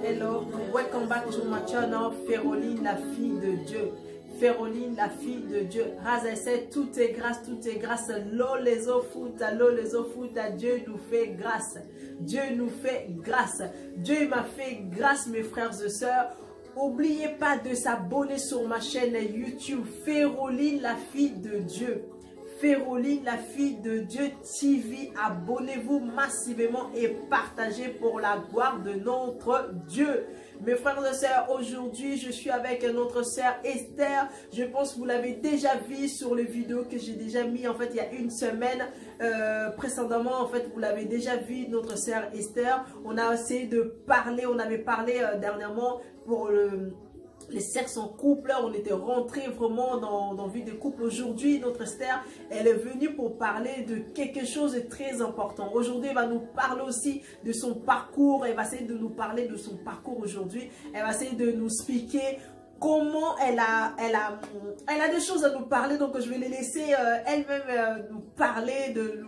Hello, welcome back to my channel, Féroline, la fille de Dieu. Féroline, la fille de Dieu. As I said, tout est grâce, l'eau les eaux foot, Dieu nous fait grâce. Dieu nous fait grâce. Dieu m'a fait grâce, mes frères et sœurs. N'oubliez pas de s'abonner sur ma chaîne YouTube, Féroline, la fille de Dieu. Féroline, la fille de Dieu TV. Abonnez-vous massivement et partagez pour la gloire de notre Dieu. Mes frères et sœurs, aujourd'hui, je suis avec notre sœur Esther. Je pense que vous l'avez déjà vu sur les vidéos que j'ai déjà mis en fait il y a une semaine. Précédemment, en fait, vous l'avez déjà vu, notre sœur Esther. On a essayé de parler, on avait parlé dernièrement pour les sexes en couple. On était rentré vraiment dans vie de couple. Aujourd'hui, notre Esther, elle est venue pour parler de quelque chose de très important. Aujourd'hui, elle va nous parler aussi de son parcours. Elle va essayer de nous parler de son parcours aujourd'hui. Elle va essayer de nous expliquer comment elle a des choses à nous parler. Donc, je vais les laisser elle-même nous parler, de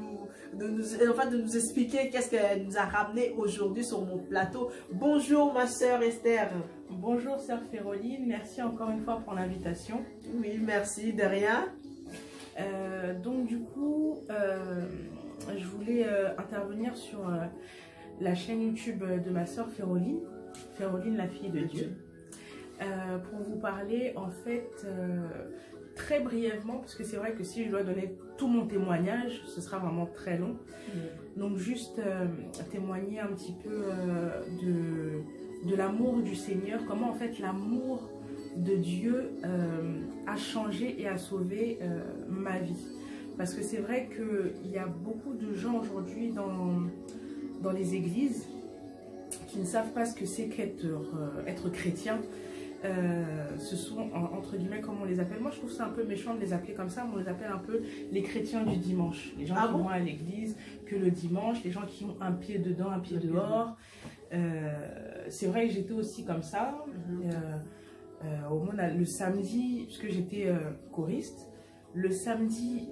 nous expliquer qu'est-ce qu'elle nous a ramené aujourd'hui sur mon plateau. Bonjour ma sœur Esther. Bonjour sœur Féroline, merci encore une fois pour l'invitation. Oui, merci, de rien. Donc du coup, je voulais intervenir sur la chaîne YouTube de ma sœur Féroline, Féroline la fille de Dieu, pour vous parler en fait très brièvement, parce que c'est vrai que si je dois donner tout mon témoignage, ce sera vraiment très long. Donc juste témoigner un petit peu de l'amour du Seigneur, comment en fait l'amour de Dieu a changé et a sauvé ma vie. Parce que c'est vrai qu'il y a beaucoup de gens aujourd'hui dans les églises qui ne savent pas ce que c'est qu'être chrétien. Ce sont entre guillemets, comme on les appelle, moi je trouve ça un peu méchant de les appeler comme ça, mais on les appelle un peu les chrétiens du dimanche, les gens qui vont à l'église que le dimanche, les gens qui ont un pied dedans, un pied dehors. C'est vrai que j'étais aussi comme ça. Au moins le samedi, puisque j'étais choriste, le samedi,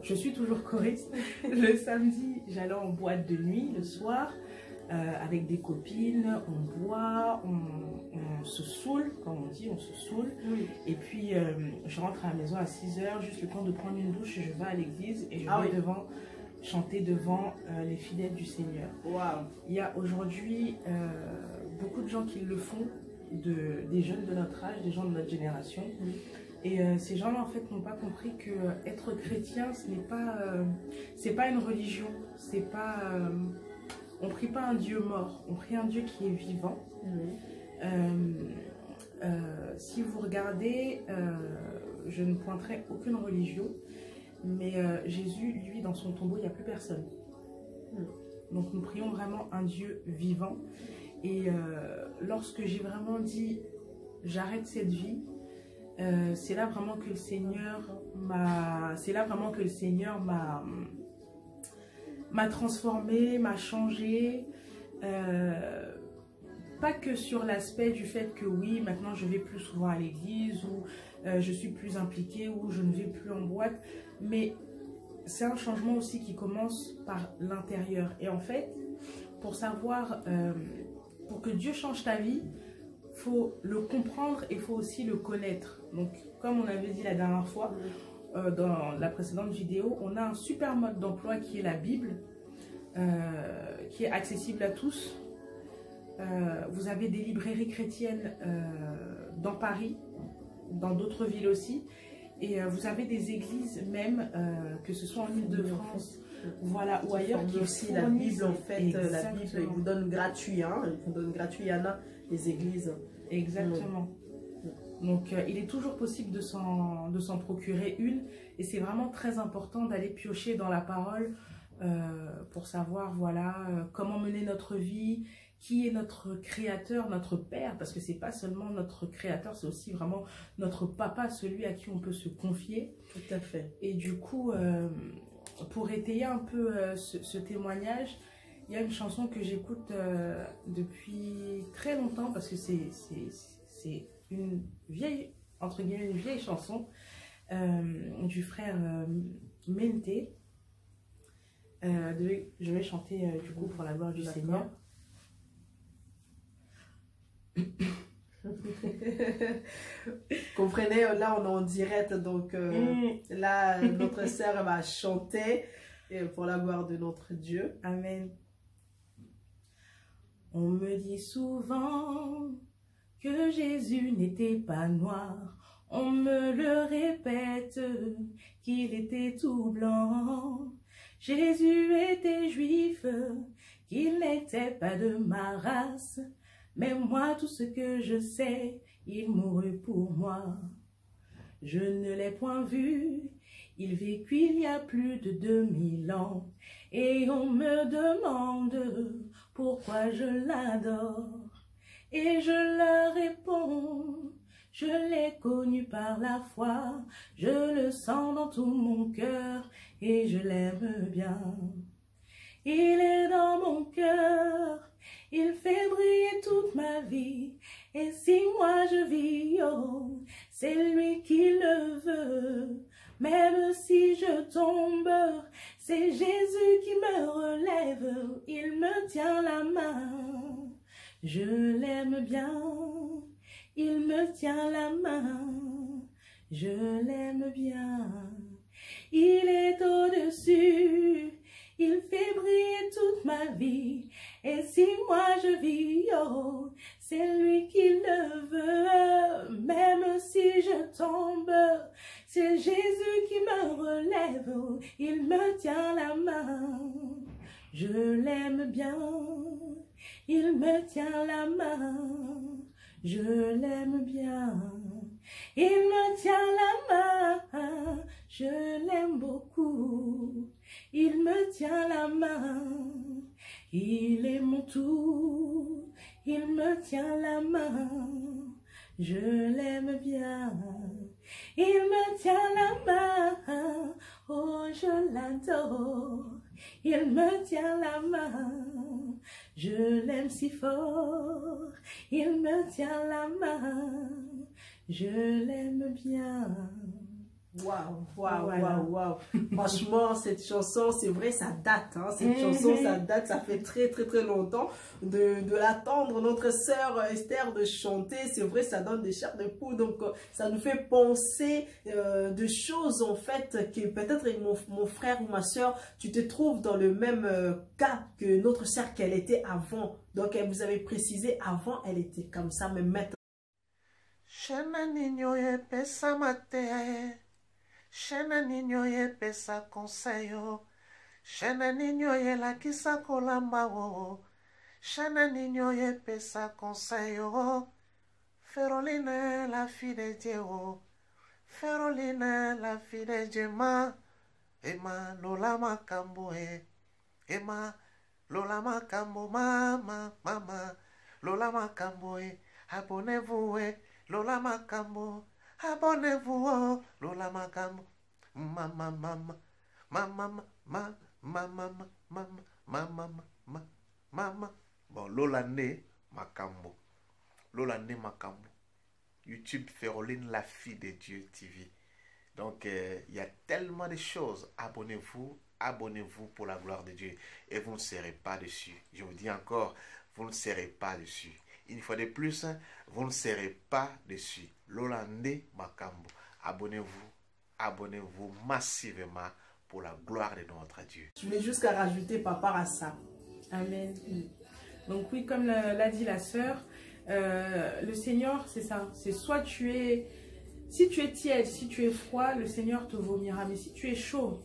je suis toujours choriste, le samedi j'allais en boîte de nuit le soir avec des copines, on boit, on se saoule, comme on dit, on se saoule. Oui. Et puis je rentre à la maison à 6 h, juste le temps de prendre une douche, je vais à l'église et je vais chanter devant les fidèles du Seigneur. Wow. Il y a aujourd'hui beaucoup de gens qui le font, des jeunes de notre âge, des gens de notre génération. Oui. Et ces gens-là, en fait, n'ont pas compris que être chrétien, ce n'est pas, c'est pas une religion. C'est pas, on ne prie pas un Dieu mort, on prie un Dieu qui est vivant. Oui. Si vous regardez, je ne pointerai aucune religion, mais Jésus, lui, dans son tombeau, il n'y a plus personne. Donc nous prions vraiment un Dieu vivant. Et lorsque j'ai vraiment dit, j'arrête cette vie, c'est là vraiment que le Seigneur m'a transformée, m'a changée. Pas que sur l'aspect du fait que oui, maintenant je vais plus souvent à l'église, ou je suis plus impliquée, ou je ne vais plus en boîte, mais c'est un changement aussi qui commence par l'intérieur. Et en fait, pour savoir, pour que Dieu change ta vie, il faut le comprendre et il faut aussi le connaître. Donc, comme on avait dit la dernière fois, dans la précédente vidéo, on a un super mode d'emploi qui est la Bible, qui est accessible à tous. Vous avez des librairies chrétiennes dans Paris, dans d'autres villes aussi. Et vous avez des églises même, que ce soit en Île-de-France, voilà, ou ailleurs, qui aussi la Bible, en fait. La Bible, ils vous donnent gratuit, hein, ils vous donnent gratuit, il y en a, les églises. Exactement. Donc, il est toujours possible de s'en procurer une. Et c'est vraiment très important d'aller piocher dans la parole pour savoir, voilà, comment mener notre vie, qui est notre créateur, notre père, parce que c'est pas seulement notre créateur, c'est aussi vraiment notre papa, celui à qui on peut se confier. Tout à fait. Et du coup, pour étayer un peu ce témoignage, il y a une chanson que j'écoute depuis très longtemps, parce que c'est une vieille, entre guillemets, une vieille chanson du frère Mente. Je vais chanter du coup pour la gloire du Seigneur. Comprenez, là on est en direct, donc là notre sœur va chanter pour la gloire de notre Dieu. Amen. On me dit souvent que Jésus n'était pas noir. On me le répète qu'il était tout blanc. Jésus était juif, qu'il n'était pas de ma race. Mais moi, tout ce que je sais, il mourut pour moi. Je ne l'ai point vu, il vécut il y a plus de 2000 ans. Et on me demande pourquoi je l'adore. Et je leur réponds, je l'ai connu par la foi. Je le sens dans tout mon cœur et je l'aime bien. Il est dans mon cœur. Il fait briller toute ma vie, et si moi je vis, oh, c'est lui qui le veut. Même si je tombe, c'est Jésus qui me relève, il me tient la main. Je l'aime bien, il me tient la main, je l'aime bien. Il est au-dessus, il fait briller toute ma vie. Et si moi je vis, oh, c'est lui qui le veut. Même si je tombe, c'est Jésus qui me relève. Il me tient la main. Je l'aime bien. Il me tient la main. Je l'aime bien. Il me tient la main. Je l'aime beaucoup. Il me tient la main. Il est mon tout, il me tient la main, je l'aime bien. Il me tient la main, oh je l'adore. Il me tient la main, je l'aime si fort. Il me tient la main, je l'aime bien. Waouh, waouh, waouh, waouh. Franchement, cette chanson, c'est vrai, ça date. Hein, cette chanson, ça date, ça fait très, très, très longtemps de l'attendre. Notre sœur Esther de chanter, c'est vrai, ça donne des chairs de poule. Donc, ça nous fait penser de choses, en fait, que peut-être mon frère ou ma sœur, tu te trouves dans le même cas que notre sœur qu'elle était avant. Donc, elle vous avait précisé, avant, elle était comme ça, mais maintenant. Shana ninyo ye pesa conseil. Shana ninyo ye la kisa kolamba wo. Shana ninyo ye pesa conseil. Feroline la fille de Dieu. Feroline la fille de Dieu. Emma lola makambo e. Emma lola makambo mama mama. Lola makambo e. Abonnez-vous e. Lola makambo. Abonnez-vous, oh, Lola Makambo, mama, mama, mama, mama, mama, mama, mama, mama. Bon, Lola Né Makambo, Lola Né Makambo. YouTube Feroline, la fille de Dieu TV. Donc, il y a tellement de choses. Abonnez-vous, abonnez-vous pour la gloire de Dieu. Et vous ne serez pas dessus. Je vous dis encore, vous ne serez pas dessus. Une fois de plus, vous ne serez pas dessus. Lola Né Makambo. Abonnez-vous, abonnez-vous massivement pour la gloire de notre Dieu. Je voulais juste rajouter par rapport à ça. Amen. Donc oui, comme l'a dit la sœur, le Seigneur, c'est ça. C'est soit tu es... Si tu es tiède, si tu es froid, le Seigneur te vomira. Mais si tu es chaud,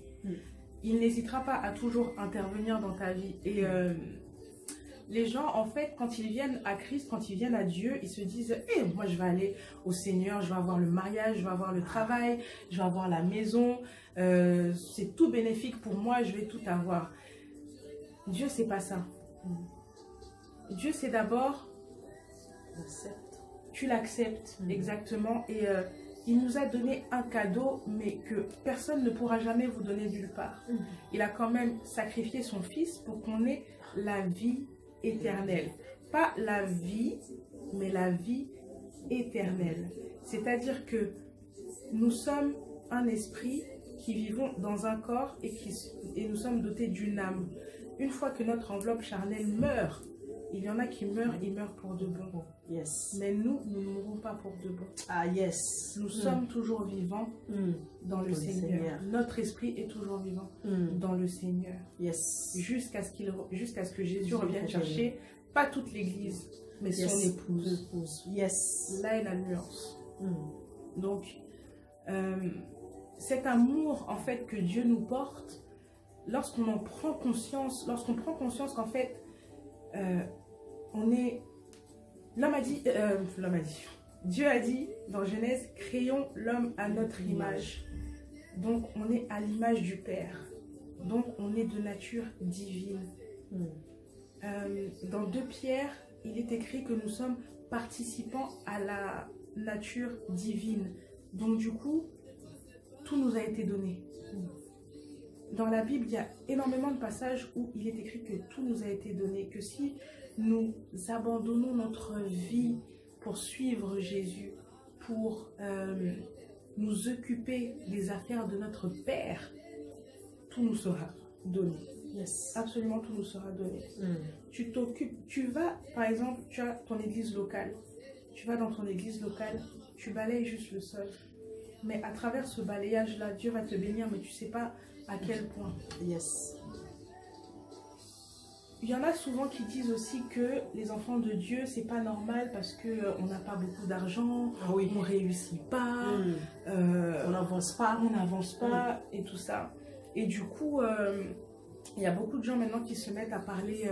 il n'hésitera pas à toujours intervenir dans ta vie. Et les gens, en fait, quand ils viennent à Christ, quand ils viennent à Dieu, ils se disent « Eh, moi, je vais aller au Seigneur, je vais avoir le mariage, je vais avoir le travail, je vais avoir la maison. C'est tout bénéfique pour moi, je vais tout avoir. » Dieu, c'est pas ça. Dieu, c'est d'abord, Accepte. tu l'acceptes, Mhm. exactement. Et il nous a donné un cadeau, mais que personne ne pourra jamais vous donner nulle part. Mhm. Il a quand même sacrifié son fils pour qu'on ait la vie éternelle. Pas la vie, mais la vie éternelle. C'est-à-dire que nous sommes un esprit qui vivons dans un corps et nous sommes dotés d'une âme. Une fois que notre enveloppe charnelle meurt, il y en a qui meurent, ils meurent pour de bon. Yes. Mais nous, nous ne mourrons pas pour de bon. Ah, yes. Nous sommes toujours vivants dans le Seigneur. Notre esprit est toujours vivant dans le Seigneur. Yes. Jusqu'à ce que Jésus revienne chercher, pas toute l'église, mais son Yes. épouse. Yes. Là est la nuance. Donc, cet amour en fait que Dieu nous porte, lorsqu'on en prend conscience, lorsqu'on prend conscience qu'en fait, on est... L'homme a dit, Dieu a dit dans Genèse, créons l'homme à notre image. Donc, on est à l'image du Père. Donc, on est de nature divine. Dans 2 Pierre, il est écrit que nous sommes participants à la nature divine. Donc, du coup, tout nous a été donné. Dans la Bible, il y a énormément de passages où il est écrit que tout nous a été donné, que si nous abandonnons notre vie pour suivre Jésus, pour nous occuper des affaires de notre Père, tout nous sera donné. Yes. Absolument tout nous sera donné. Tu t'occupes, tu vas, par exemple, tu as ton église locale. Tu vas dans ton église locale, tu balayes juste le sol. Mais à travers ce balayage-là, Dieu va te bénir, mais tu ne sais pas à quel point. Yes. Il y en a souvent qui disent aussi que les enfants de Dieu, c'est pas normal parce qu'on n'a pas beaucoup d'argent, Oui. on ne réussit pas, On n'avance pas. on n'avance pas et tout ça. Et du coup, il y a beaucoup de gens maintenant qui se mettent à parler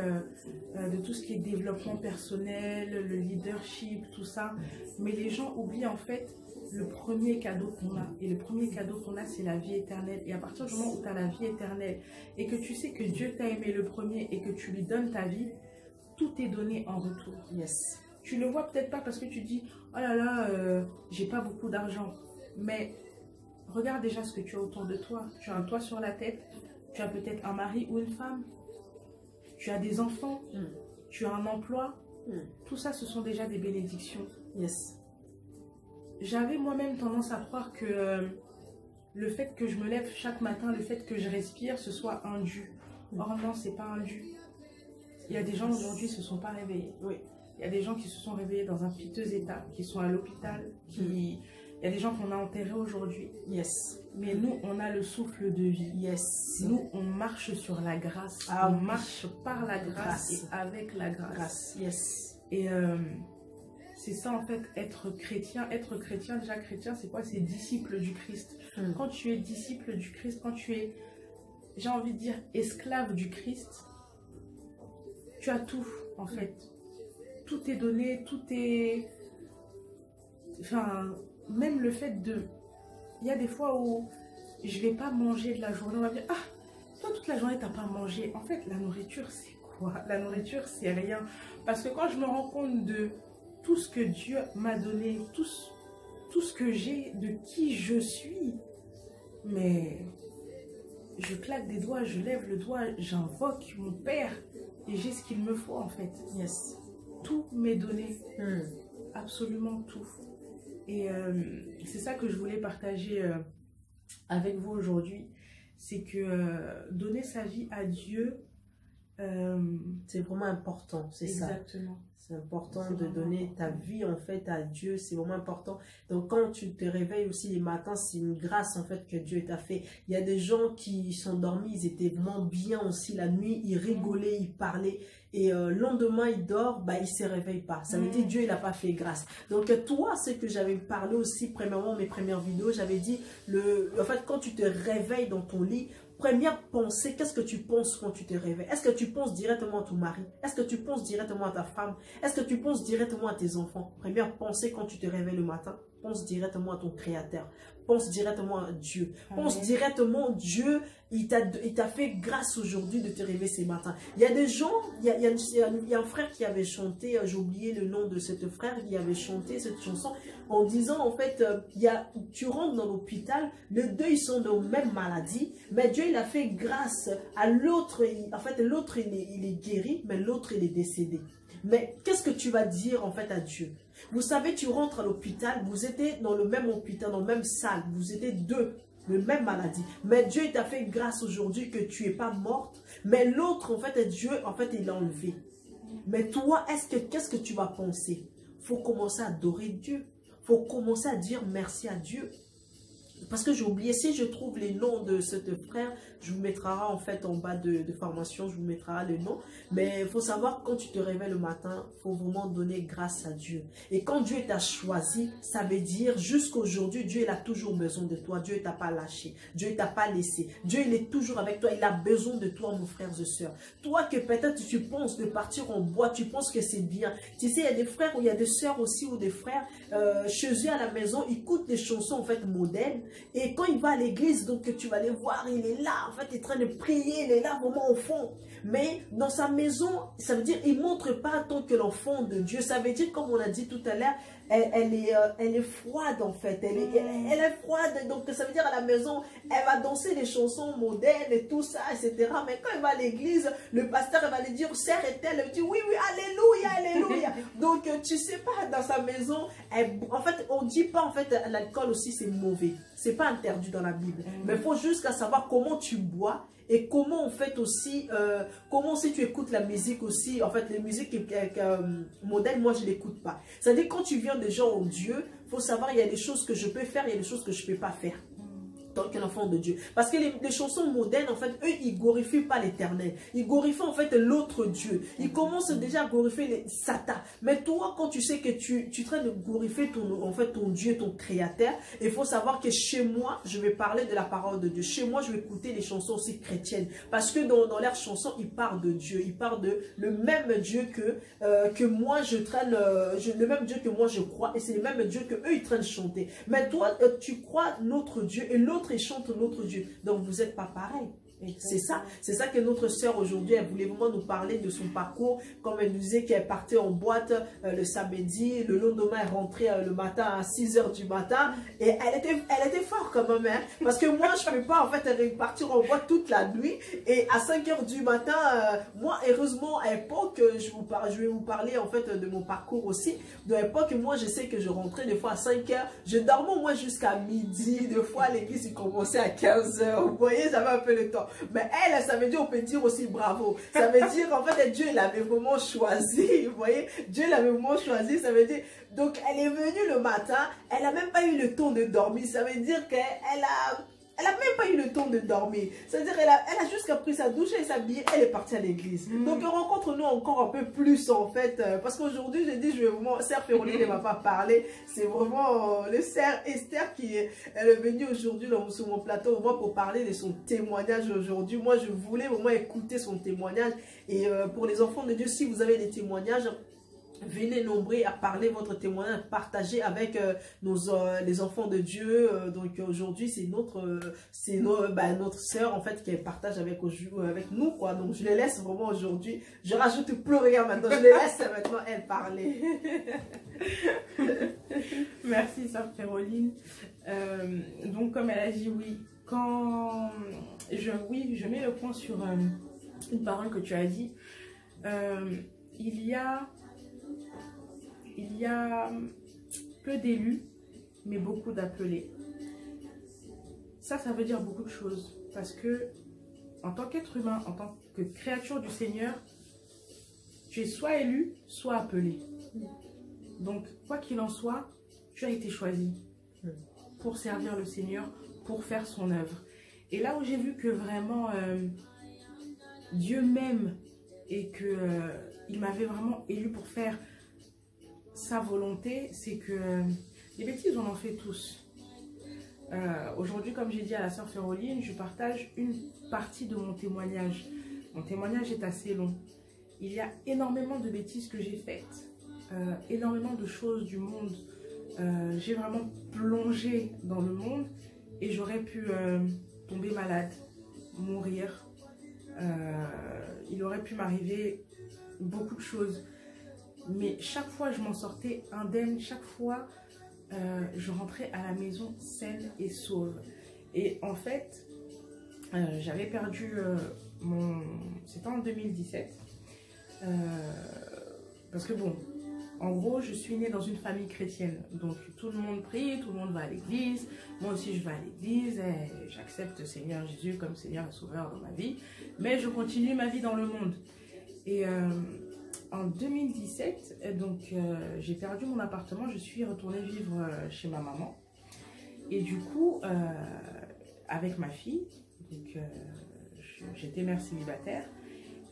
de tout ce qui est développement personnel, le leadership, tout ça. Mais les gens oublient en fait le premier cadeau qu'on a. Et le premier cadeau qu'on a, c'est la vie éternelle. Et à partir du moment où tu as la vie éternelle et que tu sais que Dieu t'a aimé le premier et que tu lui donnes ta vie, tout est donné en retour. Yes. Tu le vois peut-être pas parce que tu dis « Oh là là, j'ai pas beaucoup d'argent. » Mais regarde déjà ce que tu as autour de toi. Tu as un toit sur la tête. Tu as peut-être un mari ou une femme. Tu as des enfants. Tu as un emploi. Tout ça, ce sont déjà des bénédictions. Yes. J'avais moi-même tendance à croire que le fait que je me lève chaque matin, le fait que je respire, ce soit un dû. Or non, c'est pas un dû. Il y a des gens aujourd'hui qui ne se sont pas réveillés. Oui. Il y a des gens qui se sont réveillés dans un piteux état, qui sont à l'hôpital, il y a des gens qu'on a enterrés aujourd'hui. Yes. Mais nous, on a le souffle de vie. Yes. Nous, on marche sur la grâce. Ah, on oui. marche par la grâce, Grâce. et avec la grâce. Grâce. Yes. Et c'est ça en fait, être chrétien. Être chrétien, déjà chrétien, c'est quoi? C'est disciple du Christ. Quand tu es disciple du Christ, quand tu es, j'ai envie de dire, esclave du Christ, tu as tout en fait. Tout est donné, tout est... Enfin, même le fait de... Il y a des fois où je vais pas manger de la journée, on va me dire, ah, toi toute la journée t'as pas mangé. En fait, la nourriture c'est quoi? La nourriture c'est rien. Parce que quand je me rends compte de tout ce que Dieu m'a donné, tout ce que j'ai, de qui je suis, mais je claque des doigts, je lève le doigt, j'invoque mon Père et j'ai ce qu'il me faut en fait. Yes. Tout m'est donné, absolument tout. Et c'est ça que je voulais partager avec vous aujourd'hui, c'est que donner sa vie à Dieu, c'est vraiment important, c'est ça. Exactement. C'est important de donner ta vie en fait à Dieu, c'est vraiment important. Donc quand tu te réveilles aussi les matins, c'est une grâce en fait que Dieu t'a fait. Il y a des gens qui sont dormis, ils étaient vraiment bien aussi la nuit, ils rigolaient, ils parlaient. Et le lendemain, il dort, bah, il ne se réveille pas. Ça veut dire Dieu, il n'a pas fait grâce. Donc toi, ce que j'avais parlé aussi, premièrement, mes premières vidéos, j'avais dit, en fait, quand tu te réveilles dans ton lit, première pensée, qu'est-ce que tu penses quand tu te réveilles? Est-ce que tu penses directement à ton mari? Est-ce que tu penses directement à ta femme? Est-ce que tu penses directement à tes enfants? Première pensée quand tu te réveilles le matin. pense directement à ton Créateur. Pense directement à Dieu. Pense directement, Dieu, il t'a fait grâce aujourd'hui de te réveiller ce matin. Il y a des gens, il y a un frère qui avait chanté, j'ai oublié le nom de cet frère, qui avait chanté cette chanson en disant, en fait, tu rentres dans l'hôpital, les deux, ils sont de même maladie, mais Dieu, il a fait grâce à l'autre. En fait, l'autre, il est guéri, mais l'autre, il est décédé. Mais qu'est-ce que tu vas dire en fait à Dieu? Vous savez, tu rentres à l'hôpital, vous étiez dans le même hôpital, dans la même salle, vous étiez deux, le même maladie. Mais Dieu t'a fait grâce aujourd'hui que tu n'es pas morte. Mais l'autre, en fait, Dieu, en fait, il l'a enlevé. Mais toi, qu'est-ce que tu vas penser? Il faut commencer à adorer Dieu. Il faut commencer à dire merci à Dieu. Parce que j'ai oublié, si je trouve les noms de ce frère, je vous mettrai en fait en bas de formation, je vous mettrai le nom. Mais il faut savoir, quand tu te réveilles le matin, il faut vraiment donner grâce à Dieu. Et quand Dieu t'a choisi, ça veut dire jusqu'aujourd'hui, Dieu il a toujours besoin de toi. Dieu ne t'a pas lâché, Dieu ne t'a pas laissé. Dieu il est toujours avec toi, il a besoin de toi mon frère et soeur. Toi que peut-être tu penses de partir en bois, tu penses que c'est bien. Tu sais, il y a des frères ou il y a des soeurs aussi ou des frères, chez eux à la maison, ils écoutent des chansons en fait modèles. Et quand il va à l'église, donc tu vas les voir, il est là, en fait, il est en train de prier, il est là vraiment au fond. Mais dans sa maison, ça veut dire, il ne montre pas tant que l'enfant de Dieu. Ça veut dire, comme on a dit tout à l'heure, elle est froide en fait, elle est froide, donc ça veut dire à la maison, elle va danser des chansons modernes et tout ça, etc. Mais quand elle va à l'église, le pasteur va lui dire, sœur est-elle? Elle dit, oui, oui, alléluia, alléluia. Donc tu sais pas, dans sa maison, en fait, on dit pas, en fait, l'alcool aussi c'est mauvais, c'est pas interdit dans la Bible, mais il faut juste savoir comment tu bois. Et comment en fait aussi, comment si tu écoutes la musique aussi, en fait les musiques modèles, moi je l'écoute pas. C'est-à-dire quand tu viens des gens en Dieu, il faut savoir il y a des choses que je peux faire, il y a des choses que je peux pas faire. Tant qu'un enfant de Dieu. Parce que les chansons modernes, en fait, eux, ils glorifient pas l'éternel. Ils glorifient en fait l'autre Dieu. Ils commencent déjà à glorifier Satan. Mais toi, quand tu sais que tu es en train de glorifier ton Dieu, ton créateur, il faut savoir que chez moi, je vais parler de la parole de Dieu. Chez moi, je vais écouter les chansons aussi chrétiennes. Parce que dans leurs chansons, ils parlent de Dieu. Ils parlent de le même Dieu que moi, je traîne, le même Dieu que moi, je crois. Et c'est le même Dieu que eux, ils traînent chanter. Mais toi, tu crois notre Dieu et l'autre et chante notre Dieu. Donc vous n'êtes pas pareil. C'est ça que notre sœur aujourd'hui, elle voulait vraiment nous parler de son parcours, comme elle nous disait qu'elle partait en boîte le samedi, le lendemain elle rentrait le matin à 6 h du matin, et elle était forte quand même, hein, parce que moi je ne peux pas en fait partir en boîte toute la nuit, et à 5 h du matin, moi heureusement à l'époque, je vais vous parler en fait de mon parcours aussi, de l'époque moi je sais que je rentrais des fois à 5 h, je dormais au moins jusqu'à midi, des fois l'église il commençait à 15 h, vous voyez j'avais un peu le temps. Mais elle, ça veut dire, on peut dire aussi bravo. Ça veut dire, en fait, Dieu l'avait vraiment choisi. Vous voyez, Dieu l'avait vraiment choisi. Ça veut dire, donc elle est venue le matin, elle n'a même pas eu le temps de dormir. Ça veut dire qu'elle n'a même pas eu le temps de dormir. C'est-à-dire qu'elle a juste pris sa douche et s'habiller, elle est partie à l'église. Donc rencontre-nous encore un peu plus en fait. Parce qu'aujourd'hui, j'ai dit, je vais vraiment, sœur Féroline ne va pas parler. C'est vraiment le sœur Esther qui est venue aujourd'hui sur mon plateau moi pour parler de son témoignage aujourd'hui. Moi, je voulais vraiment écouter son témoignage. Et pour les enfants de Dieu, si vous avez des témoignages, venez nombreux à parler votre témoignage, partager avec les enfants de Dieu. Donc aujourd'hui, c'est notre sœur en fait qui partage avec nous quoi. Donc je les laisse vraiment aujourd'hui. Je rajoute plus rien maintenant. Je les laisse maintenant elle parler. Merci sœur Féroline. Donc comme elle a dit oui, je mets le point sur une parole que tu as dit. Il y a peu d'élus, mais beaucoup d'appelés. Ça veut dire beaucoup de choses. Parce que, en tant qu'être humain, en tant que créature du Seigneur, tu es soit élu, soit appelé. Donc, quoi qu'il en soit, tu as été choisi pour servir le Seigneur, pour faire son œuvre. Et là où j'ai vu que vraiment Dieu m'aime et qu'il m'avait vraiment élu pour faire sa volonté, c'est que les bêtises, on en fait tous. Aujourd'hui, comme j'ai dit à la sœur Féroline, je partage une partie de mon témoignage. Mon témoignage est assez long. Il y a énormément de bêtises que j'ai faites, énormément de choses du monde j'ai vraiment plongé dans le monde et j'aurais pu tomber malade, mourir. Il aurait pu m'arriver beaucoup de choses. Mais chaque fois, je m'en sortais indemne. Chaque fois, je rentrais à la maison saine et sauve. Et en fait, j'avais perdu mon... C'était en 2017. Parce que bon, en gros, je suis née dans une famille chrétienne. Donc, tout le monde prie, tout le monde va à l'église. Moi aussi, je vais à l'église. J'accepte le Seigneur Jésus comme Seigneur et Sauveur dans ma vie. Mais je continue ma vie dans le monde. Et en 2017, donc, j'ai perdu mon appartement. Je suis retournée vivre chez ma maman. Et du coup, avec ma fille, donc j'étais mère célibataire.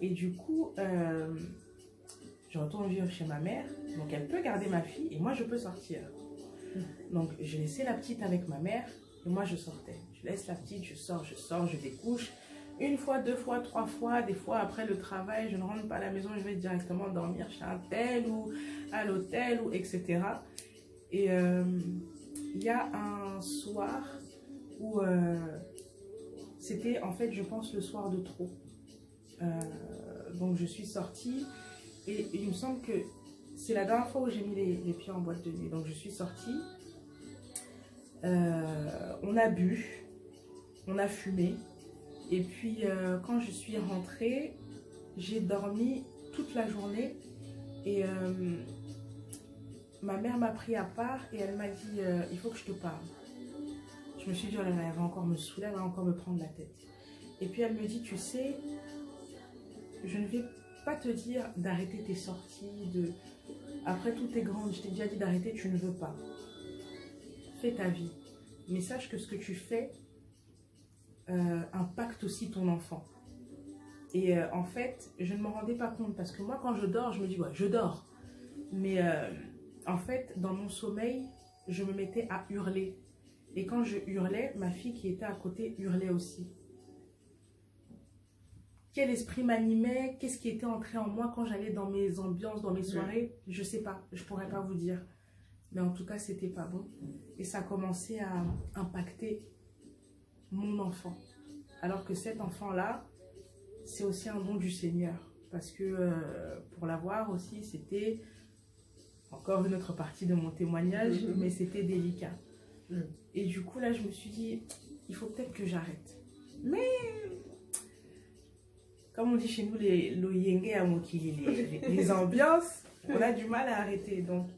Et du coup, je retourne vivre chez ma mère. Donc, elle peut garder ma fille et moi, je peux sortir. Donc, je laissais la petite avec ma mère et moi, je sortais. Je laisse la petite, je sors, je découche. Une fois, deux fois, trois fois. Des fois, après le travail, je ne rentre pas à la maison, je vais directement dormir chez un tel ou à l'hôtel, ou etc. Et il y a un soir où c'était, en fait, je pense, le soir de trop. Donc, je suis sortie et il me semble que c'est la dernière fois où j'ai mis les pieds en boîte de nuit. Donc, je suis sortie. On a bu, on a fumé. Et puis, quand je suis rentrée, j'ai dormi toute la journée. Et ma mère m'a pris à part et elle m'a dit il faut que je te parle. Je me suis dit, oh là là, elle va encore me saouler, elle va encore me prendre la tête. Et puis, elle me dit, tu sais, je ne vais pas te dire d'arrêter tes sorties. Après, tout est grande, je t'ai déjà dit d'arrêter, tu ne veux pas. Fais ta vie. Mais sache que ce que tu fais impacte aussi ton enfant. Et en fait, je ne me rendais pas compte parce que moi, quand je dors, je me dis, ouais, je dors. Mais en fait, dans mon sommeil, je me mettais à hurler. Et quand je hurlais, ma fille qui était à côté hurlait aussi. Quel esprit m'animait? Qu'est-ce qui était entré en moi quand j'allais dans mes ambiances, dans mes soirées? Je sais pas, je pourrais pas vous dire. Mais en tout cas, c'était pas bon. Et ça a commencé à impacter mon enfant. Alors que cet enfant-là, c'est aussi un don du Seigneur. Parce que pour l'avoir aussi, c'était encore une autre partie de mon témoignage, mais c'était délicat. Et du coup, là, je me suis dit, il faut peut-être que j'arrête. Mais, comme on dit chez nous, les loyenge à Mokili, les ambiances, on a du mal à arrêter. Donc,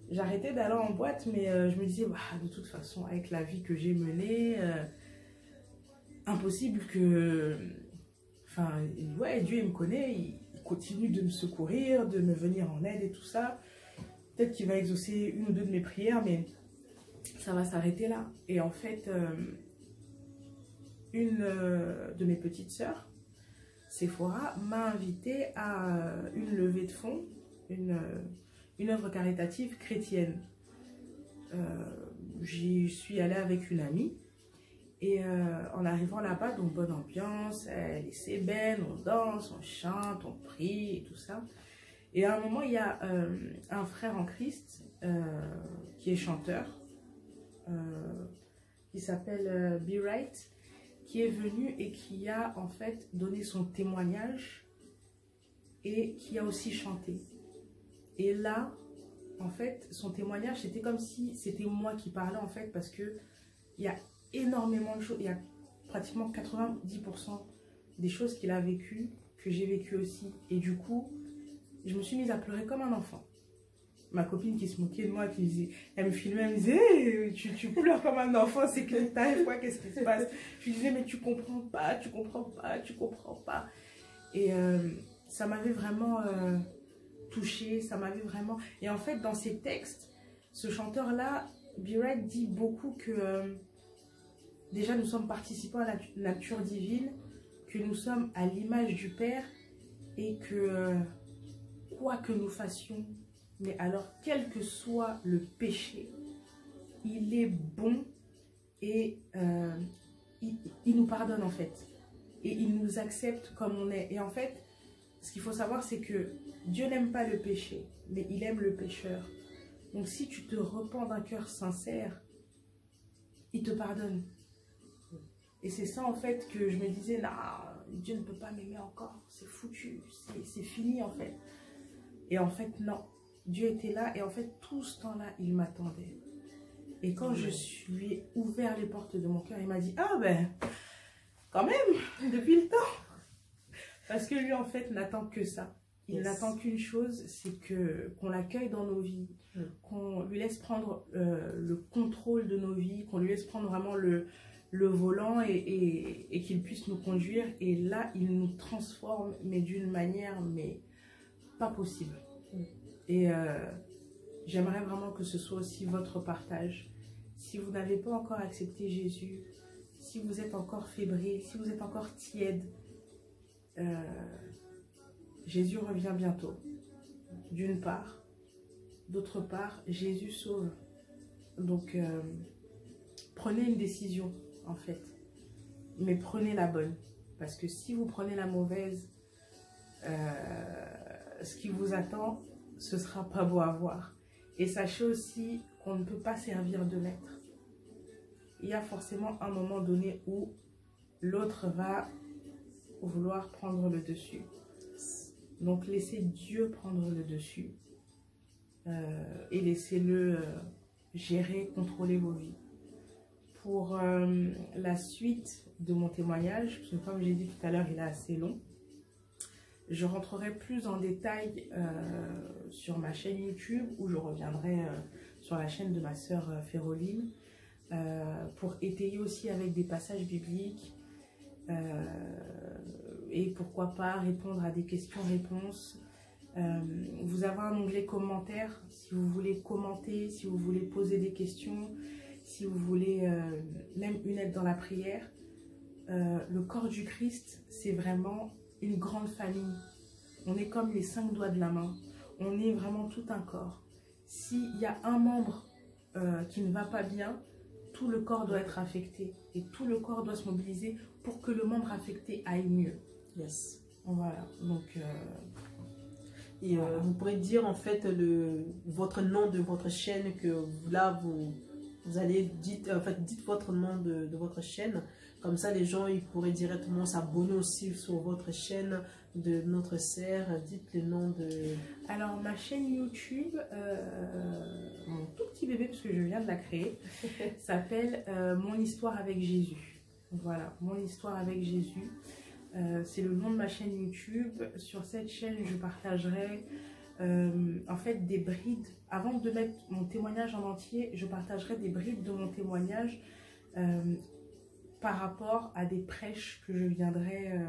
j'arrêtais d'aller en boîte, mais je me disais, bah, de toute façon, avec la vie que j'ai menée, impossible que... Enfin, ouais, Dieu, il me connaît, il continue de me secourir, de me venir en aide et tout ça. Peut-être qu'il va exaucer une ou deux de mes prières, mais ça va s'arrêter là. Et en fait, une de mes petites sœurs, Sephora, m'a invitée à une levée de fonds, une œuvre caritative chrétienne. J'y suis allée avec une amie. Et en arrivant là-bas, donc bonne ambiance, les sébènes, on danse, on chante, on prie et tout ça. Et à un moment, il y a un frère en Christ qui est chanteur, qui s'appelle Be Right, qui est venu et qui a en fait donné son témoignage et qui a aussi chanté. Et là, en fait, son témoignage, c'était comme si c'était moi qui parlais en fait, parce que il y a énormément de choses, il y a pratiquement 90% des choses qu'il a vécues que j'ai vécues aussi. Et du coup, je me suis mise à pleurer comme un enfant. Ma copine qui se moquait de moi, qui disait, elle me filmait, elle me disait, hey, tu pleures comme un enfant, c'est que t'arrives quoi, qu'est-ce qui se passe? Je lui disais, mais tu comprends pas, tu comprends pas, tu comprends pas. Et ça m'avait vraiment touchée, ça m'avait vraiment... Et en fait, dans ses textes, ce chanteur-là, B-Right, dit beaucoup que déjà nous sommes participants à la nature divine, que nous sommes à l'image du Père et que quoi que nous fassions, mais alors quel que soit le péché, il est bon et il nous pardonne en fait. Et il nous accepte comme on est. Et en fait, ce qu'il faut savoir, c'est que Dieu n'aime pas le péché, mais il aime le pécheur. Donc si tu te repens d'un cœur sincère, il te pardonne. Et c'est ça en fait que je me disais, non, Dieu ne peut pas m'aimer encore, c'est foutu, c'est fini en fait. Et en fait non, Dieu était là et en fait tout ce temps-là, il m'attendait. Et quand je lui ai ouvert les portes de mon cœur, il m'a dit, ah ben, quand même, depuis le temps. Parce que lui en fait n'attend que ça. Il n'attend qu'une chose, c'est qu'on l'accueille dans nos vies, qu'on lui laisse prendre le contrôle de nos vies, qu'on lui laisse prendre vraiment le volant et qu'il puisse nous conduire. Et là, il nous transforme, mais d'une manière mais pas possible. Et j'aimerais vraiment que ce soit aussi votre partage. Si vous n'avez pas encore accepté Jésus, si vous êtes encore fébrile, si vous êtes encore tiède, Jésus revient bientôt, d'une part. D'autre part, Jésus sauve. Donc, prenez une décision, en fait. Mais prenez la bonne. Parce que si vous prenez la mauvaise, ce qui vous attend, ce ne sera pas beau à voir. Et sachez aussi qu'on ne peut pas servir de maître. Il y a forcément un moment donné où l'autre va vouloir prendre le dessus. Donc laissez Dieu prendre le dessus et laissez-le gérer, contrôler vos vies. Pour la suite de mon témoignage, parce que comme j'ai dit tout à l'heure, il est assez long, je rentrerai plus en détail sur ma chaîne YouTube où je reviendrai sur la chaîne de ma sœur Féroline pour étayer aussi avec des passages bibliques. Et pourquoi pas répondre à des questions-réponses. Vous avez un onglet commentaires si vous voulez commenter, si vous voulez poser des questions, si vous voulez même une aide dans la prière. Le corps du Christ, c'est vraiment une grande famille. On est comme les 5 doigts de la main. On est vraiment tout un corps. S'il y a un membre qui ne va pas bien, tout le corps doit être affecté. Et tout le corps doit se mobiliser pour que le membre affecté aille mieux. Yes. Voilà, donc... Et vous pourrez dire en fait votre nom de votre chaîne que là vous allez dites votre nom de votre chaîne, comme ça les gens ils pourraient directement s'abonner aussi sur votre chaîne de notre sœur. Dites le nom de... Alors ma chaîne YouTube, mon tout petit bébé parce que je viens de la créer, s'appelle Mon Histoire avec Jésus. Voilà, Mon Histoire avec Jésus. C'est le nom de ma chaîne YouTube. Sur cette chaîne, je partagerai en fait des brides. Avant de mettre mon témoignage en entier, je partagerai des brides de mon témoignage par rapport à des prêches que je viendrai,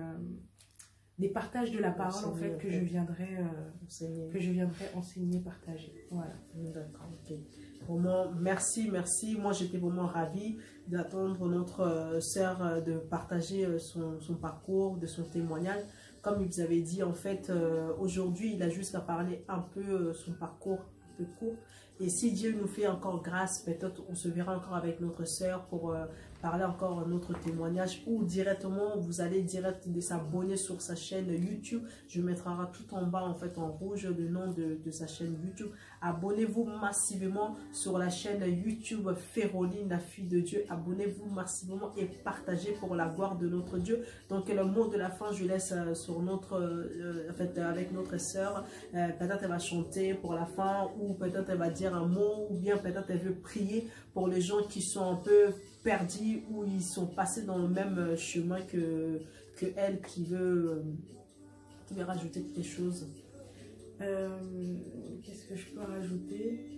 des partages de la parole en fait que je viendrai enseigner, partager. Voilà. D'accord, ok. Vraiment, merci. Moi, j'étais vraiment ravie d'attendre notre sœur de partager son parcours, de son témoignage. Comme il vous avait dit, en fait, aujourd'hui, il a juste à parler un peu son parcours, un peu court. Et si Dieu nous fait encore grâce, peut-être on se verra encore avec notre sœur pour parler encore notre témoignage, ou directement, vous allez direct de s'abonner sur sa chaîne YouTube. Je mettrai tout en bas, en fait, en rouge, le nom de sa chaîne YouTube. Abonnez-vous massivement sur la chaîne YouTube Féroline, la fille de Dieu. Abonnez-vous massivement et partagez pour la gloire de notre Dieu. Donc, le mot de la fin, je laisse sur notre, avec notre sœur. Peut-être elle va chanter pour la fin, ou peut-être elle va dire un mot, ou bien peut-être elle veut prier pour les gens qui sont un peu perdus ou ils sont passés dans le même chemin que elle, qui veut rajouter quelque chose. Qu'est-ce que je peux rajouter?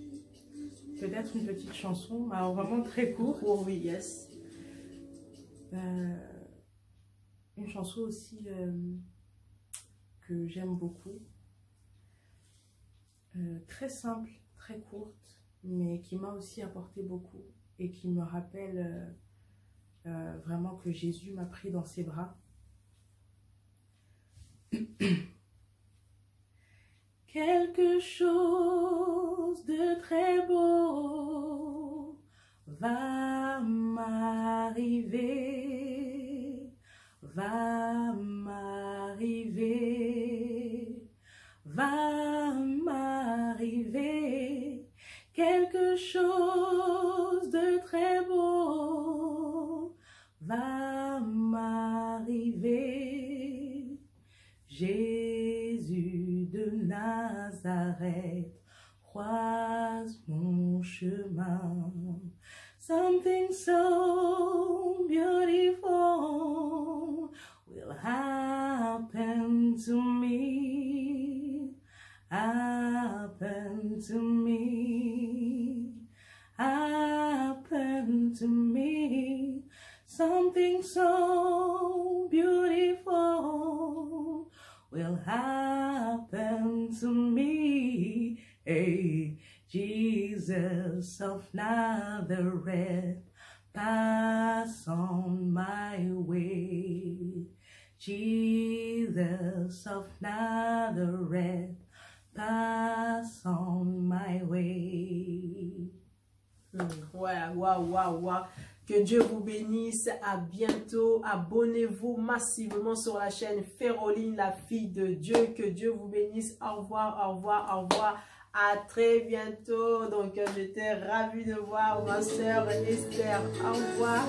Peut-être une petite chanson, alors vraiment très court. Oui, yes. Une chanson aussi que j'aime beaucoup. Très simple, très courte, mais qui m'a aussi apporté beaucoup et qui me rappelle vraiment que Jésus m'a pris dans ses bras. Quelque chose de très beau va m'arriver, va m'arriver, va m'arriver. Nazareth, croise mon chemin. Something so beautiful will happen to me, happen to me, happen to me. Something so beautiful will happen to me. Hey, Jesus of Nazareth, pass on my way. Jesus of Nazareth, pass on my way. Wow. Que Dieu vous bénisse. À bientôt. Abonnez-vous massivement sur la chaîne Féroline, la fille de Dieu. Que Dieu vous bénisse. Au revoir. À très bientôt. Donc, j'étais ravie de voir ma soeur Esther. Au revoir.